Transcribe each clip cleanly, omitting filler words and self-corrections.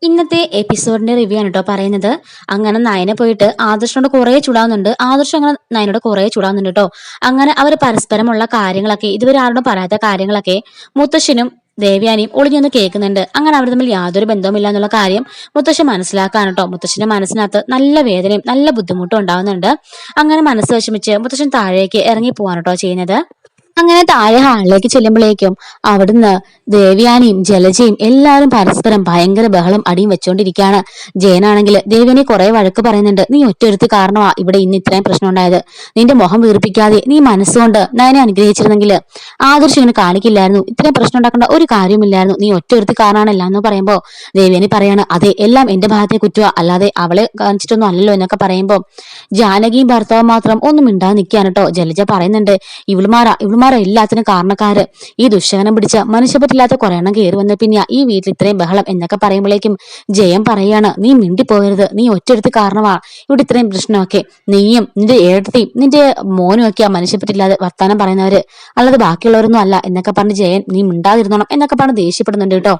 ഇന്നത്തെ എപ്പിസോഡിന്റെ റിവ്യൂ ആണ് കേട്ടോ പറയുന്നത്. അങ്ങനെ നയനെ പോയിട്ട് ആദർശനോട് കുറെ ചൂടാവുന്നുണ്ട്. ആദർശം അങ്ങനെ നയനോട് കുറെ ചൂടാവുന്നുണ്ട് കേട്ടോ. അങ്ങനെ അവർ പരസ്പരമുള്ള കാര്യങ്ങളൊക്കെ ഇതുവരെ ആരോടും പറയാത്ത കാര്യങ്ങളൊക്കെ മുത്തശ്ശനും ദേവ്യാനിയും ഒളിഞ്ഞൊന്ന് കേൾക്കുന്നുണ്ട്. അങ്ങനെ അവർ തമ്മിൽ യാതൊരു ബന്ധവുമില്ല എന്നുള്ള കാര്യം മുത്തശ്ശൻ മനസ്സിലാക്കാണ് കേട്ടോ. മുത്തശ്ശന്റെ മനസ്സിനകത്ത് നല്ല വേദനയും നല്ല ബുദ്ധിമുട്ടും ഉണ്ടാവുന്നുണ്ട്. അങ്ങനെ മനസ്സ് വിഷമിച്ച് മുത്തശ്ശൻ താഴേക്ക് ഇറങ്ങി പോവാണ് കേട്ടോ ചെയ്യുന്നത്. അങ്ങനെ താഴെ ഹാളിലേക്ക് ചെല്ലുമ്പോഴേക്കും അവിടുന്ന് ദേവ്യാനിയും ജലജയും എല്ലാവരും പരസ്പരം ഭയങ്കര ബഹളം അടിയും വെച്ചോണ്ടിരിക്കുകയാണ്. ജയനാണെങ്കിൽ ദേവ്യാനി കുറെ വഴക്ക് പറയുന്നുണ്ട്. നീ ഒറ്റൊരുത്തി കാരണമാ ഇവിടെ ഇന്ന് ഇത്രയും പ്രശ്നം ഉണ്ടായത്. നിന്റെ മുഖം വീർപ്പിക്കാതെ നീ മനസ്സുകൊണ്ട് നയനെ അനുഗ്രഹിച്ചിരുന്നെങ്കിൽ ആദർശം ഇങ്ങനെ കാണിക്കില്ലായിരുന്നു. ഇത്രയും പ്രശ്നം ഉണ്ടാക്കേണ്ട ഒരു കാര്യമില്ലായിരുന്നു. നീ ഒറ്റൊരുത്തി കാരണമാണല്ല എന്ന് പറയുമ്പോ ദേവ്യാനി പറയാണ്, അതെ എല്ലാം എന്റെ ഭാഗത്തെ കുറ്റവാ, അല്ലാതെ അവളെ കാണിച്ചിട്ടൊന്നും അല്ലല്ലോ എന്നൊക്കെ പറയുമ്പോ ജാനകിയും ഭർത്താവും മാത്രം ഒന്നും മിണ്ടാതെ നിൽക്കുകയാണ് കേട്ടോ. ജലജ പറയുന്നുണ്ട്, ഇവളുമാരാ എല്ലാത്തിനും കാരണക്കാര്. ഈ ദുശ്ശകനം പിടിച്ച മനുഷ്യപ്പറ്റില്ലാത്ത കുറെ എണ്ണം കയറി വന്ന പിന്നെ ഈ വീട്ടിൽ ഇത്രയും ബഹളം എന്നൊക്കെ പറയുമ്പോഴേക്കും ജയം പറയാണ്, നീ മിണ്ടിപ്പോകരുത്, നീ ഒറ്റയെടുത്ത് കാരണമാണ് ഇവിടെ ഇത്രയും പ്രശ്നമൊക്കെ. നീയും നിന്റെ ഏടത്തെയും നിന്റെ മോനും ഒക്കെ ആ മനുഷ്യപ്പറ്റില്ലാതെ വർത്താനം പറയുന്നവര്, അല്ലാതെ ബാക്കിയുള്ളവരൊന്നും അല്ല എന്നൊക്കെ പറഞ്ഞ് ജയൻ നീ മിണ്ടാതിരുന്നോണം എന്നൊക്കെ പറഞ്ഞ് ദേഷ്യപ്പെടുന്നുണ്ട് കേട്ടോ.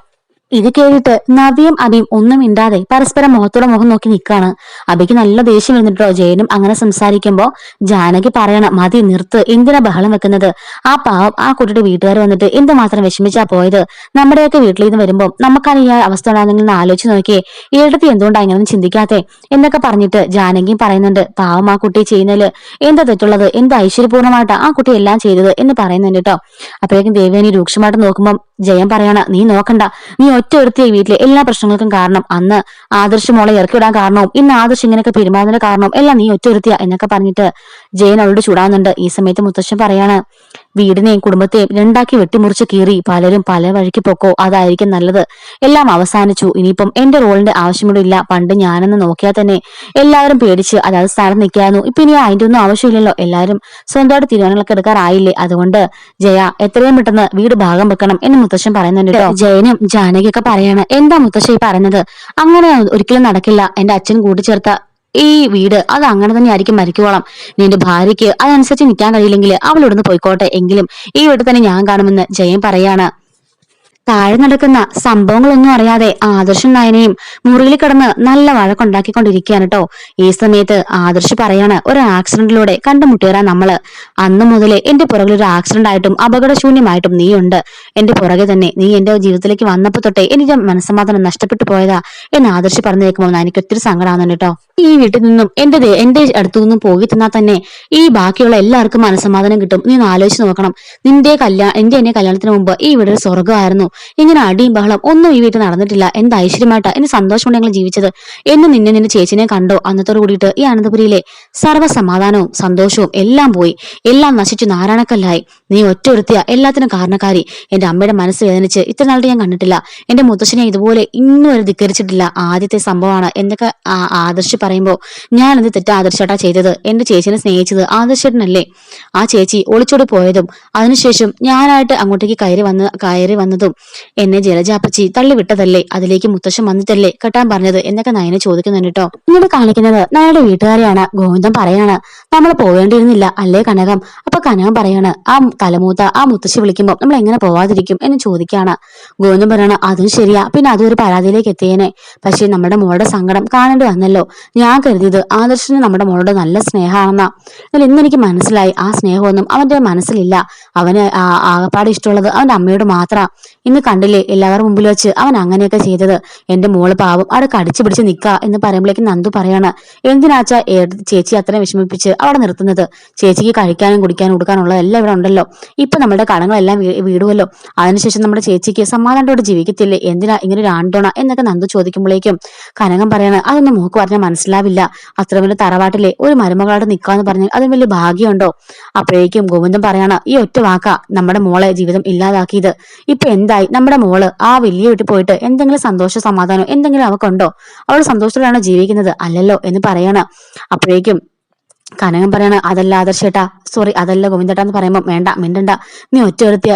ഇത് കേട്ടിട്ട് നവ്യയും അബിയും ഒന്നും മിണ്ടാതെ പരസ്പരം മുഖത്തോടെ മുഖം നോക്കി നിൽക്കാണ്. അബിക്ക് നല്ല ദേഷ്യം വരുന്നിട്ടോ ജയനും അങ്ങനെ സംസാരിക്കുമ്പോ ജാനകി പറയണം, മതി നിർത്ത്, എന്തിനാ ബഹളം വെക്കുന്നത്? ആ പാവം ആ കുട്ടിയുടെ വീട്ടുകാർ വന്നിട്ട് എന്തുമാത്രം വിഷമിച്ചാ പോയത്. നമ്മുടെയൊക്കെ വീട്ടിൽ നിന്ന് വരുമ്പോ നമുക്കാണ് ഈ അവസ്ഥ ഉണ്ടാകുന്നെങ്കിൽ ആലോചിച്ച് നോക്കിയേ, ഈടത്തി എന്തുകൊണ്ടാ ഇങ്ങനെ ചിന്തിക്കാത്തെ എന്നൊക്കെ പറഞ്ഞിട്ട് ജാനകിയും പറയുന്നുണ്ട്, പാവം ആ കുട്ടി ചെയ്യുന്നതില് എന്താ തെറ്റുള്ളത്, എന്ത് ഐശ്വര്യപൂർണ്ണമായിട്ടാ ആ കുട്ടി എല്ലാം ചെയ്തത് എന്ന് പറയുന്നുണ്ട് കേട്ടോ. അപ്പോഴേക്കും ദേവയാനി രൂക്ഷമായിട്ട് നോക്കുമ്പോൾ ജയം പറയണ, നീ നോക്കണ്ട, നീ ഒറ്റ ഒരുത്തിയ വീട്ടിലെ എല്ലാ പ്രശ്നങ്ങൾക്കും കാരണം. അന്ന് ആദർശ് മോളെ ഇറക്കിവിടാൻ കാരണവും ഇന്ന് ആദർശ് ഇങ്ങനെയൊക്കെ പെരുമാറുന്നതിന്റെ കാരണവും എല്ലാം നീ ഒറ്റ ഒരുത്തിയ എന്നൊക്കെ പറഞ്ഞിട്ട് ജയൻ അവളോട് ചൂടാവുന്നുണ്ട്. ഈ സമയത്ത് മുത്തശ്ശൻ പറയാണ്, വീടിനെയും കുടുംബത്തെയും രണ്ടാക്കി വെട്ടിമുറിച്ച് കീറി പലരും പല വഴിക്ക് പൊക്കോ, അതായിരിക്കും നല്ലത്. എല്ലാം അവസാനിച്ചു, ഇനിയിപ്പം എന്റെ റോളിന്റെ ആവശ്യമൂടെ ഇല്ല. പണ്ട് ഞാനെന്ന് നോക്കിയാൽ തന്നെ എല്ലാവരും പേടിച്ച് അതായത് സ്ഥാനം നിൽക്കായിരുന്നു. ഇപ്പൊ ഇനി അതിന്റെ ഒന്നും ആവശ്യമില്ലല്ലോ, എല്ലാവരും സ്വന്തമായിട്ട് തീരുമാനങ്ങളൊക്കെ എടുക്കാറായില്ലേ. അതുകൊണ്ട് ജയ എത്രയും പെട്ടെന്ന് വീട് ഭാഗം വെക്കണം എന്ന് മുത്തശ്ശൻ പറയുന്നുണ്ട് കേട്ടോ. ജയനും ജാനകിയൊക്കെ പറയാണ്, എന്താ മുത്തശ്ശി പറയുന്നത്? അങ്ങനെ ഒരിക്കലും നടക്കില്ല. എന്റെ അച്ഛൻ കൂട്ടിച്ചേർത്ത ഈ വീട് അത് അങ്ങനെ തന്നെ ആയിരിക്കും മരിക്കുവോളം. നിന്റെ ഭാര്യയ്ക്ക് അതനുസരിച്ച് നിൽക്കാൻ കഴിയില്ലെങ്കിൽ അവൾ ഇവിടുന്ന് പോയിക്കോട്ടെ, എങ്കിലും ഈ വീട്ടിൽ തന്നെ ഞാൻ കാണുമെന്ന് ജയൻ പറയാണ്. താഴെ നടക്കുന്ന സംഭവങ്ങളൊന്നും അറിയാതെ ആദർശം നയനയും മുറിയിൽ കിടന്ന് നല്ല വഴക്കുണ്ടാക്കിക്കൊണ്ടിരിക്കുകയാണ് കേട്ടോ. ഈ സമയത്ത് ആദർശ് പറയാണ്, ഒരു ആക്സിഡന്റിലൂടെ കണ്ടുമുട്ടിയറാ നമ്മള്. അന്നു മുതലേ എന്റെ പുറകിൽ ഒരു ആക്സിഡന്റ് ആയിട്ടും അപകടശൂന്യമായിട്ടും നീ ഉണ്ട്. എന്റെ പുറകെ തന്നെ നീ എന്റെ ജീവിതത്തിലേക്ക് വന്നപ്പോ തൊട്ടേ എനിക്ക് മനസ്സമാധാനം നഷ്ടപ്പെട്ടു പോയതാ എന്ന് ആദർശ് പറഞ്ഞു കേൾക്കുമ്പോൾ എനിക്ക് ഒത്തിരി സങ്കടമാകുന്നുണ്ട് കേട്ടോ. ഈ വീട്ടിൽ നിന്നും എന്റെ അടുത്തു നിന്നും പോയി തന്നാൽ തന്നെ ഈ ബാക്കിയുള്ള എല്ലാവർക്കും മനസ്സമാധാനം കിട്ടും. നീ ഒന്ന് ആലോചിച്ച് നോക്കണം. എന്റെ കല്യാണത്തിന് മുമ്പ് ഈ വീട് ഒരു സ്വർഗമായിരുന്നു. ഇങ്ങനെ അടിയും ബഹളം ഒന്നും ഈ വീട്ടിൽ നടന്നിട്ടില്ല. എന്ത് ഐശ്വര്യമായിട്ടാ എന്നെ സന്തോഷമുണ്ട് ഞങ്ങൾ ജീവിച്ചത് എന്ന് നിന്റെ ചേച്ചിനെ കണ്ടോ അന്നത്തോട് കൂടിയിട്ട് ഈ അനന്തപുരിയിലെ സർവ്വസമാധാനവും സന്തോഷവും എല്ലാം പോയി, എല്ലാം നശിച്ചു നാരായണക്കല്ലായി. നീ ഒറ്റ ഒരുത്തിയ എല്ലാത്തിനും കാരണക്കാരി. എന്റെ അമ്മയുടെ മനസ്സ് വേദനിച്ച് ഇത്ര നാളെ ഞാൻ കണ്ടിട്ടില്ല. എന്റെ മുത്തശ്ശനെ ഇതുപോലെ ഇന്നും വരെ ധിക്കരിച്ചിട്ടില്ല. ആദ്യത്തെ സംഭവമാണ് എന്നൊക്കെ ആദർശ് പറയുമ്പോ, ഞാൻ എന്ത് തെറ്റാ ആദർശേട്ടാ ചെയ്തത്? എന്റെ ചേച്ചിനെ സ്നേഹിച്ചത് ആദർശേട്ടനല്ലേ? ആ ചേച്ചി ഒളിച്ചോടി പോയതും അതിനുശേഷം ഞാനായിട്ട് അങ്ങോട്ടേക്ക് കയറി വന്നതും എന്നെ ജലജാപ്പച്ചി തള്ളിവിട്ടതല്ലേ? അതിലേക്ക് മുത്തശ്ശൻ വന്നിട്ടല്ലേ കെട്ടാൻ പറഞ്ഞത് എന്നൊക്കെ നയനെ ചോദിക്കുന്നുണ്ട് കേട്ടോ. ഇങ്ങനെ കാണിക്കുന്നത് നയയുടെ വീട്ടുകാരെയാണ്. ഗോവിന്ദൻ പറയാണ്, നമ്മൾ പോവേണ്ടിയിരുന്നില്ല അല്ലേ കനകം? അപ്പൊ കനകം പറയാണ്, ആ തലമൂത്ത ആ മുത്തശ്ശി വിളിക്കുമ്പോൾ നമ്മൾ എങ്ങനെ പോവാതിരിക്കും എന്ന് ചോദിക്കാണ്. ഗോവിന്ദൻ പറയാണ്, അതും ശരിയാ, പിന്നെ അതും ഒരു പരാതിയിലേക്ക് എത്തിയേനെ. പക്ഷെ നമ്മുടെ മോളുടെ സങ്കടം കാണേണ്ടി വന്നല്ലോ. ഞാൻ കരുതിയത് ആദർശന് നമ്മുടെ മോളുടെ നല്ല സ്നേഹമാണെന്നാ. എന്നാൽ ഇന്ന് എനിക്ക് മനസ്സിലായി ആ സ്നേഹമൊന്നും അവന്റെ മനസ്സിലില്ല. അവന് ആകപ്പാട് ഇഷ്ടമുള്ളത് അവന്റെ അമ്മയോട് മാത്രാ. ഇന്ന് കണ്ടില്ലേ എല്ലാവരും മുമ്പിൽ വെച്ച് അവൻ അങ്ങനെയൊക്കെ ചെയ്തത്. എന്റെ മോള് പാവം അവിടെ കടിച്ചു പിടിച്ച് നിൽക്കാ എന്ന് പറയുമ്പോഴേക്കും നന്ദു പറയാണ്, എന്തിനാച്ചാ ചേച്ചി അത്രയും വിഷമിപ്പിച്ച് അവിടെ നിർത്തുന്നത്? ചേച്ചിക്ക് കഴിക്കാനും കുടിക്കാനും കൊടുക്കാനുള്ള എല്ലാം ഇവിടെ ഉണ്ടല്ലോ. ഇപ്പൊ നമ്മുടെ കടങ്ങളെല്ലാം വീടുമല്ലോ. അതിനുശേഷം നമ്മുടെ ചേച്ചിക്ക് സമാധാനത്തോടെ ജീവിക്കത്തില്ലേ? എന്തിനാ ഇങ്ങനെ ഒരു ആണ്ടോണ എന്നൊക്കെ നന്ദു ചോദിക്കുമ്പോഴേക്കും കനകം പറയാണ്, അതൊന്നും മോക്ക് പറഞ്ഞാൽ മനസ്സിലാവില്ല. അത്ര വലിയ തറവാട്ടിലെ ഒരു മരുമകളോട് നിൽക്കാന്ന് പറഞ്ഞാൽ അതിന് വലിയ ഭാഗ്യമുണ്ടോ? അപ്പോഴേക്കും ഗോവിന്ദൻ പറയാണ്, ഈ ഒറ്റ വാക്കാ നമ്മുടെ മോളെ ജീവിതം ഇല്ലാതാക്കിയത്. ഇപ്പൊ എന്തായി? നമ്മുടെ മോള് ആ വലിയ വീട്ടിൽ പോയിട്ട് എന്തെങ്കിലും സന്തോഷ സമാധാനം എന്തെങ്കിലും അവക്കുണ്ടോ? അവൾ സന്തോഷത്തോടെയാണോ ജീവിക്കുന്നത്? അല്ലല്ലോ എന്ന് പറയാണ്. അപ്പോഴേക്കും കനകം പറയാണ്, അതല്ല ആദർശേട്ടാ, സോറി അതല്ല ഗോവിന്ദേട്ടാ എന്ന് പറയുമ്പോൾ വേണ്ട മിണ്ടണ്ട, നീ ഒറ്റ വരുത്തിയ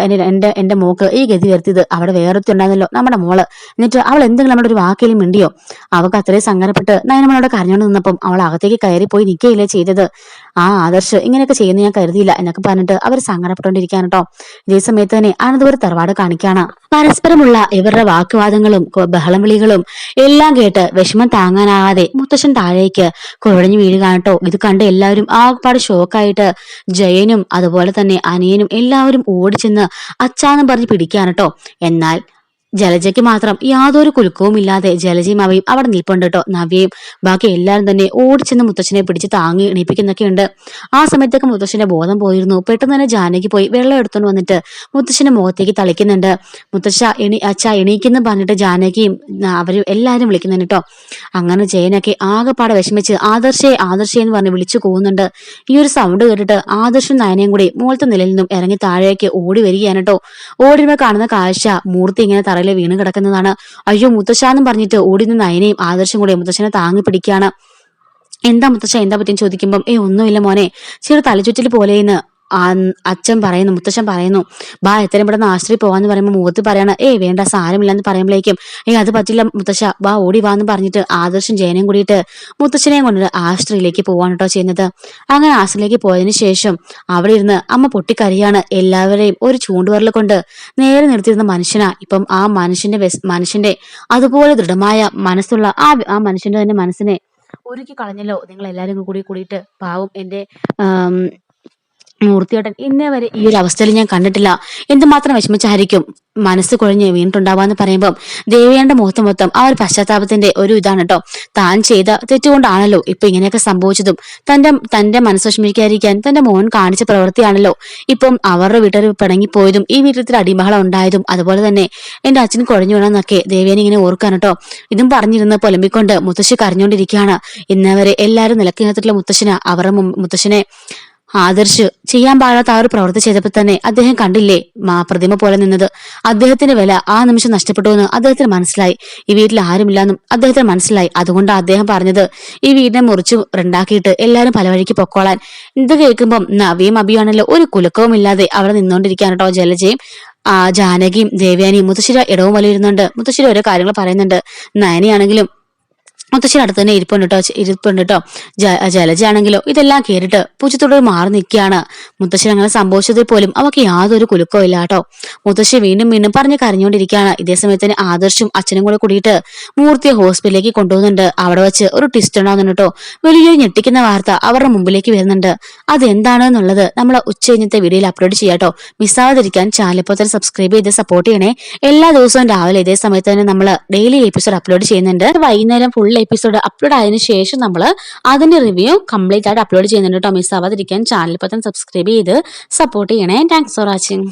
എന്റെ മോക്ക് ഈ ഗതി വരുത്തിയത്. അവിടെ വേറൊത്തി ഉണ്ടായിരുന്നല്ലോ നമ്മുടെ മോള്, എന്നിട്ട് അവൾ എന്തെങ്കിലും നമ്മുടെ ഒരു വാക്കിലും മിണ്ടിയോ? അവൾക്ക് അത്രയും സങ്കടപ്പെട്ട് നയനമോളോട് കരഞ്ഞോണ്ട് നിന്നപ്പം അവൾ അകത്തേക്ക് കയറി പോയി നിൽക്കുകയില്ലേ ചെയ്തത്. ആദർശ് ഇങ്ങനെയൊക്കെ ചെയ്യുന്ന ഞാൻ കരുതിയില്ല എന്നൊക്കെ പറഞ്ഞിട്ട് അവർ സങ്കടപ്പെട്ടുകൊണ്ടിരിക്കാൻ കേട്ടോ. ഇതേ സമയത്ത് തന്നെ അനന്തപുരം തറവാട് കാണിക്കാണ്. പരസ്പരമുള്ള ഇവരുടെ വാക്കുവാദങ്ങളും ബഹളം വിളികളും എല്ലാം കേട്ട് വിഷമം താങ്ങാനാകാതെ മുത്തശ്ശൻ താഴേക്ക് കുഴഞ്ഞു വീഴുകയാണ് കേട്ടോ. ഇത് കണ്ട് എല്ലാവരും ആകപ്പാട് ഷോക്കായിട്ട് ജയനും അതുപോലെ തന്നെ അനിയനും എല്ലാവരും ഓടിച്ചെന്ന് അച്ചാന്നും പറഞ്ഞ് പിടിക്കാണ് കേട്ടോ. എന്നാൽ ജലജയ്ക്ക് മാത്രം യാതൊരു കുലുക്കവും ഇല്ലാതെ ജലജയും അവയും അവിടെ നിൽപ്പുണ്ട് കേട്ടോ. നവ്യയും ബാക്കി എല്ലാവരും തന്നെ ഓടിച്ചെന്ന് മുത്തശ്ശനെ പിടിച്ച് താങ്ങി എണീപ്പിക്കുന്നൊക്കെ ഉണ്ട്. ആ സമയത്തൊക്കെ മുത്തശ്ശന്റെ ബോധം പോയിരുന്നു. പെട്ടെന്ന് തന്നെ ജാനകി പോയി വെള്ളം എടുത്തോണ്ട് വന്നിട്ട് മുത്തശ്ശന്റെ മുഖത്തേക്ക് തളിക്കുന്നുണ്ട്. മുത്തശ്ശ അച്ഛ എണീക്കെന്ന് പറഞ്ഞിട്ട് ജാനകിയും അവരും എല്ലാവരും വിളിക്കുന്നുണ്ട് കേട്ടോ. അങ്ങനെ ജയനൊക്കെ ആകെപ്പാടെ വിഷമിച്ച് ആദർശേ ആദർശേ എന്ന് പറഞ്ഞ് വിളിച്ചു പോകുന്നുണ്ട്. ഈ ഒരു സൗണ്ട് കേട്ടിട്ട് ആദർശും നയനയും കൂടി മുകളത്തെ നിലയിൽ നിന്നും ഇറങ്ങി താഴേക്ക് ഓടി വരികയാണ് കേട്ടോ. ഓടിയുമ്പോൾ കാണുന്ന കാഴ്ച മൂർത്തി ഇങ്ങനെ തറയിൽ വീണ് കിടക്കുന്നതാണ്. അയ്യോ മുത്തശ്ശാന്നും പറഞ്ഞിട്ട് ഓടിന്ന് നയനയും ആദർശം കൂടി മുത്തശ്ശനെ താങ്ങി പിടിക്കുകയാണ്. എന്താ മുത്തശ്ശ എന്താ പറ്റിയെന്ന് ചോദിക്കുമ്പം ഒന്നുമില്ല മോനെ, ചെറു തലചുറ്റൽ പോലെയെന്ന് അച്ഛൻ പറയുന്നു, മുത്തശ്ശൻ പറയുന്നു. ബാ എത്രയും പെട്ടെന്ന് ആശുപത്രി പോവാന്ന് പറയുമ്പോൾ മുഖത്ത് പറയണ വേണ്ട സാരമില്ലെന്ന് പറയുമ്പോഴേക്കും അത് പറ്റില്ല മുത്തശ്ശ വാ ഓടി വാന്ന് പറഞ്ഞിട്ട് ആദർശം ജയനെയും കൂടിയിട്ട് മുത്തശ്ശനെയും കൊണ്ടിട്ട് ആശുപത്രിയിലേക്ക് പോവാണ് കേട്ടോ ചെയ്യുന്നത്. അങ്ങനെ ആശുപത്രിയിലേക്ക് പോയതിനു ശേഷം അവിടെ ഇരുന്ന് അമ്മ പൊട്ടിക്കരയാണ്. എല്ലാവരെയും ഒരു ചൂണ്ടുവരൽ കൊണ്ട് നേരെ നിർത്തിയിരുന്ന മനുഷ്യനാ ഇപ്പം ആ മനുഷ്യന്റെ അതുപോലെ ദൃഢമായ മനസ്സുള്ള ആ മനുഷ്യന്റെ തന്നെ മനസ്സിനെ ഒരുക്കി കളഞ്ഞല്ലോ നിങ്ങൾ എല്ലാരും കൂടിയിട്ട്. പാവം എന്റെ മൂർത്തിയേട്ടൻ ഇന്നേ വരെ ഈ ഒരു അവസ്ഥയിൽ ഞാൻ കണ്ടിട്ടില്ല. എന്തുമാത്രം വിഷമിച്ചായിരിക്കും മനസ്സ് കുഴഞ്ഞ് വീണിട്ടുണ്ടാവാന്ന് പറയുമ്പോൾ ദേവിയുടെ മുഖത്ത് മൊത്തം ആ ഒരു പശ്ചാത്താപത്തിന്റെ ഒരു ഇതാണ് കേട്ടോ. താൻ ചെയ്ത തെറ്റുകൊണ്ടാണല്ലോ ഇപ്പൊ ഇങ്ങനെയൊക്കെ സംഭവിച്ചതും തന്റെ മനസ്സ് വിഷമിക്കാതിരിക്കാൻ തന്റെ മോൻ കാണിച്ച പ്രവൃത്തിയാണല്ലോ ഇപ്പം അവരുടെ വീട്ടിൽ പിണങ്ങിപ്പോയതും ഈ വീട്ടിൽ അടിമഹളം ഉണ്ടായതും അതുപോലെ തന്നെ എന്റെ അച്ഛൻ കുഴഞ്ഞു വീണെന്നൊക്കെ ദേവേനെ ഇങ്ങനെ ഓർക്കാൻ കേട്ടോ. ഇതും പറഞ്ഞിരുന്ന് പൊലമ്പിക്കൊണ്ട് മുത്തശ്ശി കരഞ്ഞുകൊണ്ടിരിക്കുകയാണ്. ഇന്നവരെ എല്ലാവരും നിലക്കിനകത്തുള്ള അവരുടെ മുത്തശ്ശനെ ആദർശ് ചെയ്യാൻ പാടാത്ത ആ ഒരു പ്രവൃത്തി ചെയ്തപ്പോൾ തന്നെ അദ്ദേഹം കണ്ടില്ലേ പ്രതിമ പോലെ നിന്നത്. അദ്ദേഹത്തിന്റെ വില ആ നിമിഷം നഷ്ടപ്പെട്ടു എന്ന് അദ്ദേഹത്തിന് മനസ്സിലായി. ഈ വീട്ടിൽ ആരുമില്ലെന്നും അദ്ദേഹത്തിന് മനസ്സിലായി. അതുകൊണ്ട് അദ്ദേഹം പറഞ്ഞത് ഈ വീടിനെ മുറിച്ചു ഉണ്ടാക്കിയിട്ട് എല്ലാവരും പല വഴിക്ക് പൊക്കോളാൻ. ഇത് കേൾക്കുമ്പം നവിയും അഭിയാണല്ലോ ഒരു കുലുക്കവും ഇല്ലാതെ അവിടെ നിന്നോണ്ടിരിക്കാൻ കേട്ടോ. ജലജയും ജാനകിയും ദേവയാനിയും മുത്തശ്ശിര ഇടവും വലിയിരുന്നുണ്ട്. മുത്തശ്ശിര ഓരോ കാര്യങ്ങൾ പറയുന്നുണ്ട്. നയനിയാണെങ്കിലും മുത്തശ്ശിയുടെ അടുത്ത് തന്നെ ഇരിപ്പുണ്ട് കേട്ടോ. ജലജയാണെങ്കിലോ ഇതെല്ലാം കേട്ടിട്ട് പൂച്ചത്തോട് മാറി നിൽക്കുകയാണ്. മുത്തശ്ശി അങ്ങനെ സംഭവിച്ചതിൽ പോലും അവക്ക് യാതൊരു കുലുക്കവും ഇല്ല കേട്ടോ. മുത്തശ്ശി വീണ്ടും വീണ്ടും പറഞ്ഞ് കരഞ്ഞുകൊണ്ടിരിക്കുകയാണ്. ഇതേ സമയത്ത് തന്നെ ആദർശും അച്ഛനും കൂടെ കൂടിയിട്ട് മൂർത്തിയെ ഹോസ്പിറ്റലിലേക്ക് കൊണ്ടുപോകുന്നുണ്ട്. അവിടെ വെച്ച് ഒരു ട്വിസ്റ്റ് ഉണ്ടാകുന്നുണ്ട് കേട്ടോ. വലിയൊരു ഞെട്ടിക്കുന്ന വാർത്ത അവരുടെ മുമ്പിലേക്ക് വരുന്നുണ്ട്. അതെന്താണെന്നുള്ളത് നമ്മൾ ഉച്ചകഴിഞ്ഞത്തെ വീഡിയോയിൽ അപ്ലോഡ് ചെയ്യാം കേട്ടോ. മിസ്സാവാതിരിക്കാൻ ചാനൽ ഇപ്പോൾ തന്നെ സബ്സ്ക്രൈബ് ചെയ്ത് സപ്പോർട്ട് ചെയ്യണേ. എല്ലാ ദിവസവും രാവിലെ ഇതേ സമയത്ത് തന്നെ നമ്മൾ ഡെയിലി എപ്പിസോഡ് അപ്ലോഡ് ചെയ്യുന്നുണ്ട്. വൈകുന്നേരം ഫുൾ എപ്പിസോഡ് അപ്ലോഡ് ആയതിനു ശേഷം നമ്മൾ അതിന്റെ റിവ്യൂ കംപ്ലീറ്റ് ആയിട്ട് അപ്ലോഡ് ചെയ്യുന്നുണ്ട് കേട്ടോ. മിസ് ആവാതിരിക്കാൻ ചാനൽ ഇപ്പോൾ തന്നെ സബ്സ്ക്രൈബ് ചെയ്ത് സപ്പോർട്ട് ചെയ്യണേ. Thanks for watching.